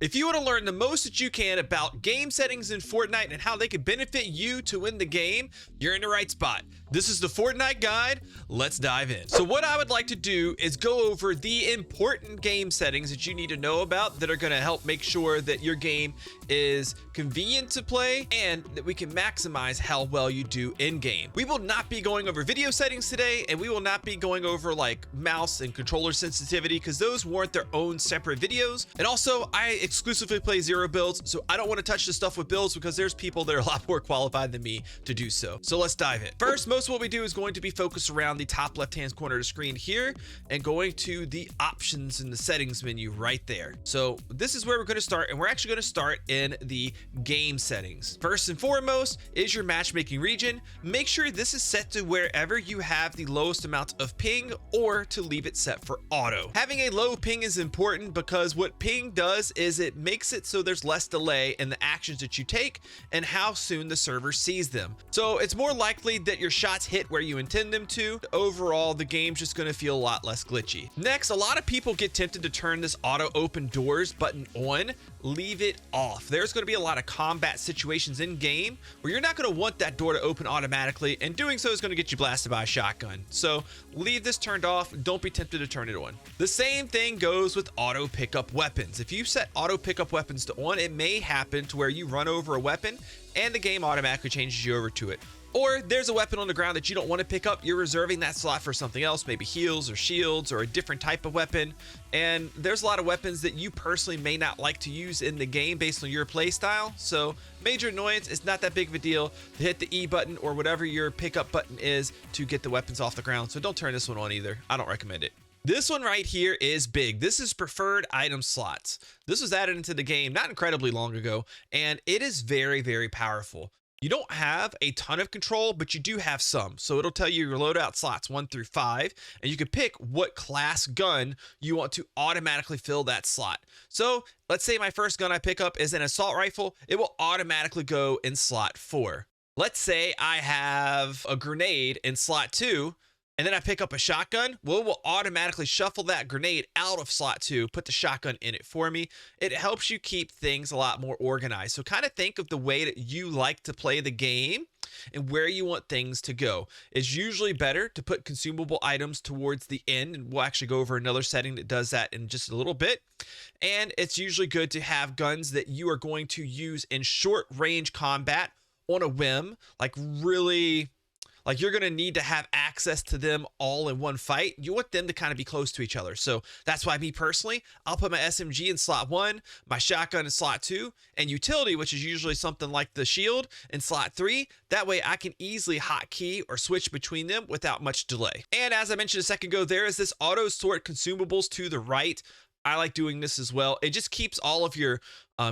If you want to learn the most that you can about game settings in Fortnite and how they can benefit you to win the game, you're in the right spot. This is the Fortnite guide. Let's dive in. So what I would like to do is go over the important game settings that you need to know about that are going to help make sure that your game is convenient to play and that we can maximize how well you do in game. We will not be going over video settings today, and we will not be going over like mouse and controller sensitivity because those warrant their own separate videos. And also, I exclusively play zero builds, so I don't want to touch the stuff with builds because there's people that are a lot more qualified than me to do so. So let's dive in. First, most of what we do is going to be focused around the top left-hand corner of the screen here and going to the options in the settings menu right there. So this is where we're going to start, and we're actually going to start in the game settings. First and foremost is your matchmaking region. Make sure this is set to wherever you have the lowest amount of ping, or to leave it set for auto. Having a low ping is important because what ping does is it makes it so there's less delay in the actions that you take and how soon the server sees them. So it's more likely that your shots hit where you intend them to. Overall, the game's just going to feel a lot less glitchy. Next, a lot of people get tempted to turn this auto open doors button on. Leave it off. There's going to be a lot of combat situations in game where you're not going to want that door to open automatically, and doing so is going to get you blasted by a shotgun. So leave this turned off. Don't be tempted to turn it on. The same thing goes with auto pickup weapons. If you set auto pickup weapons to on, it may happen to where you run over a weapon and the game automatically changes you over to it. Or there's a weapon on the ground that you don't want to pick up. You're reserving that slot for something else, maybe heals or shields or a different type of weapon. And there's a lot of weapons that you personally may not like to use in the game based on your play style. So major annoyance, it's not that big of a deal to hit the E button or whatever your pickup button is to get the weapons off the ground. So don't turn this one on either. I don't recommend it. This one right here is big. This is preferred item slots. This was added into the game not incredibly long ago, and it is very, very powerful. You don't have a ton of control, but you do have some. So it'll tell you your loadout slots 1 through 5, and you can pick what class gun you want to automatically fill that slot. So let's say my first gun I pick up is an assault rifle. It will automatically go in slot 4. Let's say I have a grenade in slot 2, and then I pick up a shotgun. Well, it will automatically shuffle that grenade out of slot 2, put the shotgun in it for me. It helps you keep things a lot more organized. So kind of think of the way that you like to play the game and where you want things to go. It's usually better to put consumable items towards the end, and we'll actually go over another setting that does that in just a little bit. And it's usually good to have guns that you are going to use in short range combat on a whim, like really... like you're going to need to have access to them all in one fight. You want them to kind of be close to each other. So that's why me personally, I'll put my SMG in slot 1, my shotgun in slot 2, and utility, which is usually something like the shield, in slot 3. That way I can easily hotkey or switch between them without much delay. And as I mentioned a second ago, there is this auto sort consumables to the right. I like doing this as well. It just keeps all of your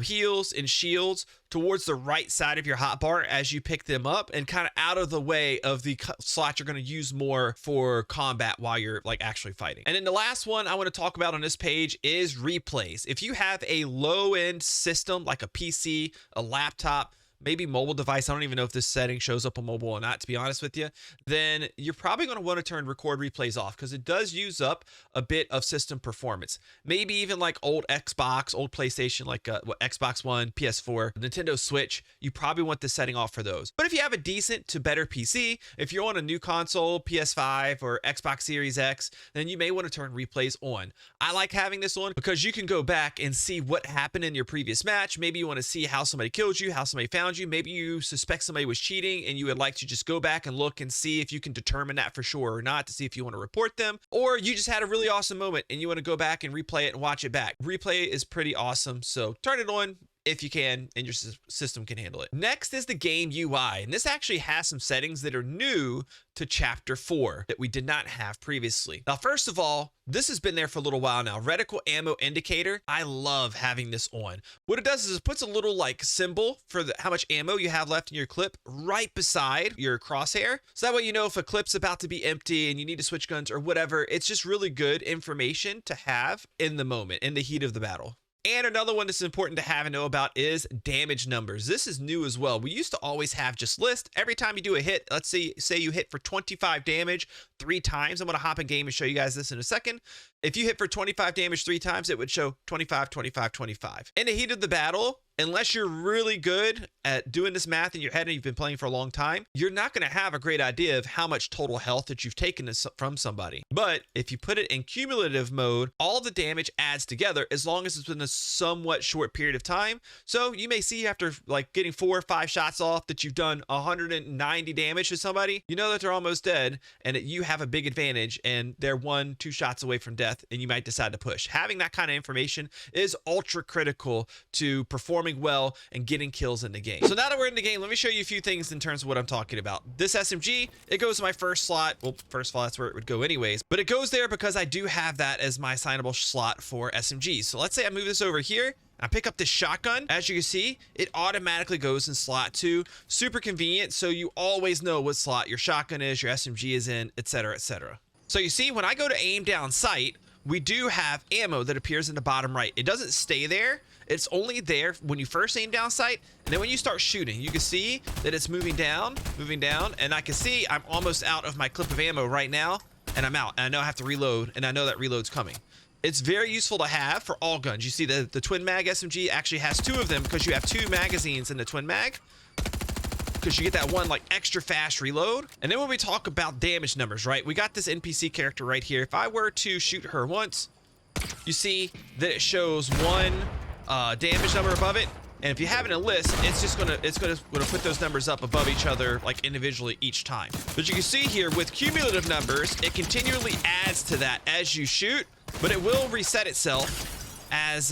heals and shields towards the right side of your hotbar as you pick them up, and kind of out of the way of the slots you're going to use more for combat while you're like actually fighting. And then the last one I want to talk about on this page is replays. If you have a low-end system like a PC, a laptop, maybe mobile device, I don't even know if this setting shows up on mobile or not, to be honest with you, then you're probably going to want to turn record replays off because it does use up a bit of system performance. Maybe even like old Xbox, old PlayStation, like Xbox One, PS4, Nintendo Switch, you probably want this setting off for those. But if you have a decent to better PC, if you're on a new console, PS5 or Xbox Series X, then you may want to turn replays on. I like having this on because you can go back and see what happened in your previous match. Maybe you want to see how somebody killed you, how somebody found you. Maybe you suspect somebody was cheating and you would like to just go back and look and see if you can determine that for sure or not, to see if you want to report them. Or you just had a really awesome moment and you want to go back and replay it and watch it back. Replay is pretty awesome, so turn it on if you can and your system can handle it. Next is the game UI, and this actually has some settings that are new to chapter 4 that we did not have previously. Now, first of all, this has been there for a little while now. Reticle ammo indicator. I love having this on. What it does is it puts a little like symbol for how much ammo you have left in your clip right beside your crosshair. So that way you know if a clip's about to be empty and you need to switch guns or whatever. It's just really good information to have in the moment, in the heat of the battle. And another one that's important to have and know about is damage numbers. This is new as well. We used to always have just list. Every time you do a hit, let's say you hit for 25 damage 3 times. I'm going to hop in game and show you guys this in a second. If you hit for 25 damage 3 times, it would show 25, 25, 25. In the heat of the battle, unless you're really good at doing this math in your head and you've been playing for a long time, you're not going to have a great idea of how much total health that you've taken from somebody. But if you put it in cumulative mode, all the damage adds together as long as it's been a somewhat short period of time. So you may see after like getting 4 or 5 shots off that you've done 190 damage to somebody. You know that they're almost dead and that you have a big advantage and they're 1-2 shots away from death and you might decide to push. Having that kind of information is ultra critical to performing well and getting kills in the game. So now that we're in the game, let me show you a few things in terms of what I'm talking about. This SMG, it goes to my first slot. Well, first of all, that's where it would go anyways, but it goes there because I do have that as my assignable slot for SMGs. So let's say I move this over here. I pick up this shotgun. As you can see, it automatically goes in slot 2. Super convenient, so you always know what slot your shotgun is, your SMG is in, etc., etc. So you see, when I go to aim down sight, we do have ammo that appears in the bottom right. It doesn't stay there. It's only there when you first aim down sight, and then when you start shooting, you can see that it's moving down, and I can see I'm almost out of my clip of ammo right now, and I'm out, and I know I have to reload, and I know that reload's coming. It's very useful to have for all guns. You see the twin mag SMG actually has 2 of them because you have 2 magazines in the twin mag, because you get that one like extra fast reload. And then when we talk about damage numbers, right, we got this NPC character right here. If I were to shoot her once, you see that it shows 1 damage number above it, and if you have it in a list, it's gonna put those numbers up above each other like individually each time. But you can see here with cumulative numbers, it continually adds to that as you shoot, but it will reset itself as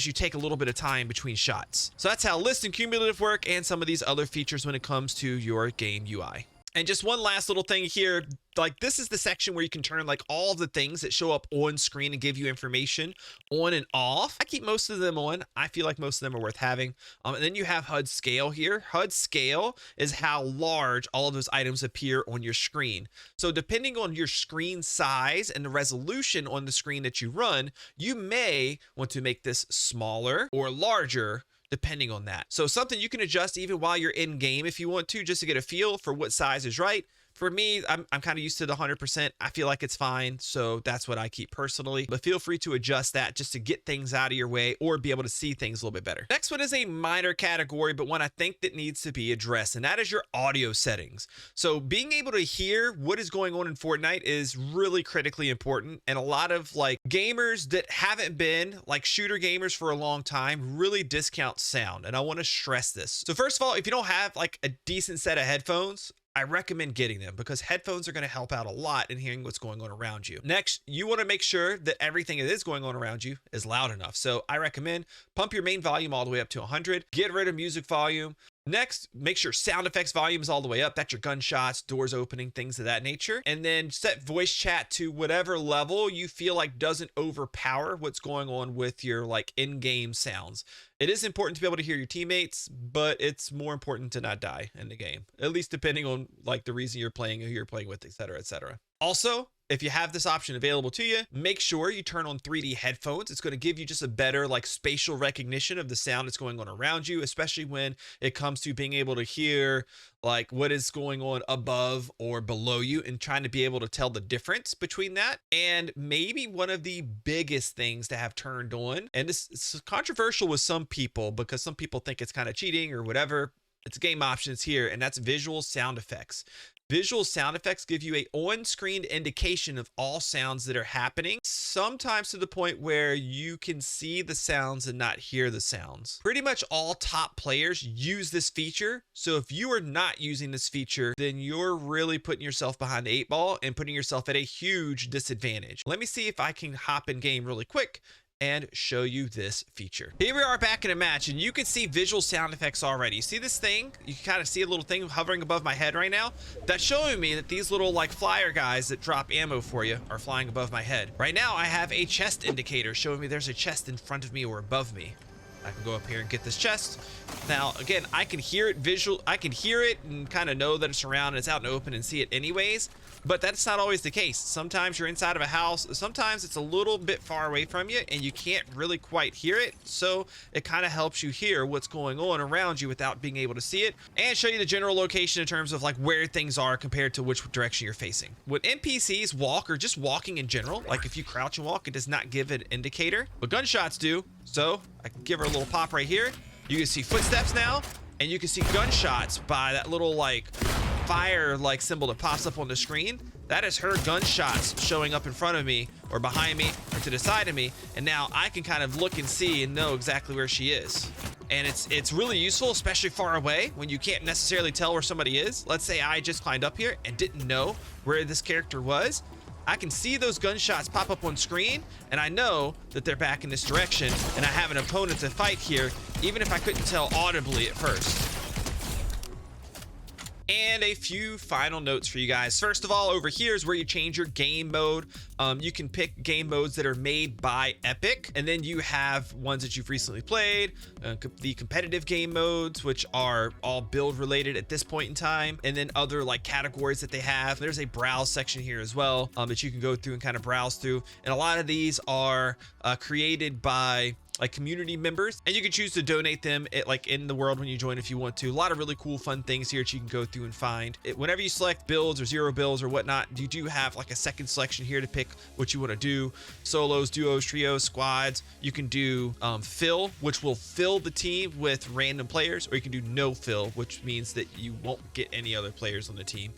you take a little bit of time between shots. So that's how list and cumulative work, and some of these other features when it comes to your game UI. And just one last little thing here, like this is the section where you can turn like all of the things that show up on screen and give you information on and off. I keep most of them on. I feel like most of them are worth having. And then you have HUD scale here. HUD scale is how large all of those items appear on your screen. So depending on your screen size and the resolution on the screen that you run, you may want to make this smaller or larger depending on that. So something you can adjust even while you're in game if you want to, just to get a feel for what size is right. For me, I'm kind of used to the 100%. I feel like it's fine, so that's what I keep personally. But feel free to adjust that just to get things out of your way or be able to see things a little bit better. Next one is a minor category, but one I think that needs to be addressed, and that is your audio settings. So being able to hear what is going on in Fortnite is really critically important, and a lot of like gamers that haven't been like shooter gamers for a long time really discount sound, and I want to stress this. So first of all, if you don't have like a decent set of headphones, I recommend getting them because headphones are going to help out a lot in hearing what's going on around you. Next, you want to make sure that everything that is going on around you is loud enough. So I recommend pump your main volume all the way up to 100. Get rid of music volume. Next, make sure sound effects volume is all the way up. That's your gunshots, doors opening, things of that nature. And then set voice chat to whatever level you feel like doesn't overpower what's going on with your like in-game sounds. It is important to be able to hear your teammates, but it's more important to not die in the game, at least depending on like the reason you're playing, who you're playing with, etc., etc. Also, if you have this option available to you, make sure you turn on 3D headphones. It's going to give you just a better like spatial recognition of the sound that's going on around you, especially when it comes to being able to hear like what is going on above or below you and trying to be able to tell the difference between that. And maybe one of the biggest things to have turned on, and this is controversial with some people because some people think it's kind of cheating or whatever. It's game options here, and that's visual sound effects. Visual sound effects give you a on-screen indication of all sounds that are happening, sometimes to the point where you can see the sounds and not hear the sounds. Pretty much all top players use this feature, so if you are not using this feature, then you're really putting yourself behind the 8 ball and putting yourself at a huge disadvantage. Let me see if I can hop in game really quick and show you this feature. Here we are back in a match, and you can see visual sound effects already. You see this thing? You can kind of see a little thing hovering above my head right now. That's showing me that these little like flyer guys that drop ammo for you are flying above my head. Right now, I have a chest indicator showing me there's a chest in front of me or above me. I can go up here and get this chest. Now, again, I can hear it and kind of know that it's around and it's out in the open and see it anyways. But that's not always the case. Sometimes you're inside of a house. Sometimes it's a little bit far away from you and you can't really quite hear it. So it kind of helps you hear what's going on around you without being able to see it, and show you the general location in terms of like where things are compared to which direction you're facing. When NPCs walk, or just walking in general, like if you crouch and walk, it does not give an indicator, but gunshots do. So I can give her a little pop right here. You can see footsteps now, and you can see gunshots by that little like fire like symbol that pops up on the screen. That is her gunshots showing up in front of me or behind me or to the side of me, and now I can kind of look and see and know exactly where she is. And it's really useful, especially far away when you can't necessarily tell where somebody is. Let's say I just climbed up here and didn't know where this character was. I can see those gunshots pop up on screen, and I know that they're back in this direction, and I have an opponent to fight here, even if I couldn't tell audibly at first. And a few final notes for you guys. First of all, over here is where you change your game mode. You can pick game modes that are made by Epic, and then you have ones that you've recently played, the competitive game modes, which are all build related at this point in time, and then other like categories that they have. There's a browse section here as well, that you can go through and kind of browse through. And a lot of these are created by like community members, and you can choose to donate them like in the world when you join if you want to. A lot of really cool fun things here that you can go through and find. Whenever you select builds or zero builds or whatnot, you do have like a second selection here to pick what you want to do: solos, duos, trios, squads. You can do fill, which will fill the team with random players, or you can do no fill, which means that you won't get any other players on the team.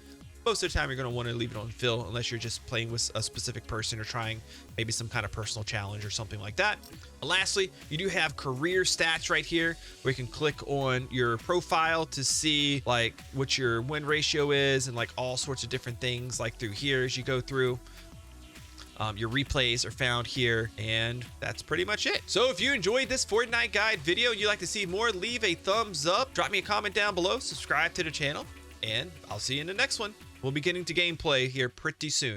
Most of the time you're going to want to leave it on fill unless you're just playing with a specific person or trying maybe some kind of personal challenge or something like that. And lastly, you do have career stats right here where you can click on your profile to see like what your win ratio is and like all sorts of different things like through here as you go through. Your replays are found here, and that's pretty much it. So if you enjoyed this Fortnite guide video and you'd like to see more, leave a thumbs up, drop me a comment down below, subscribe to the channel, and I'll see you in the next one. We'll be getting to gameplay here pretty soon.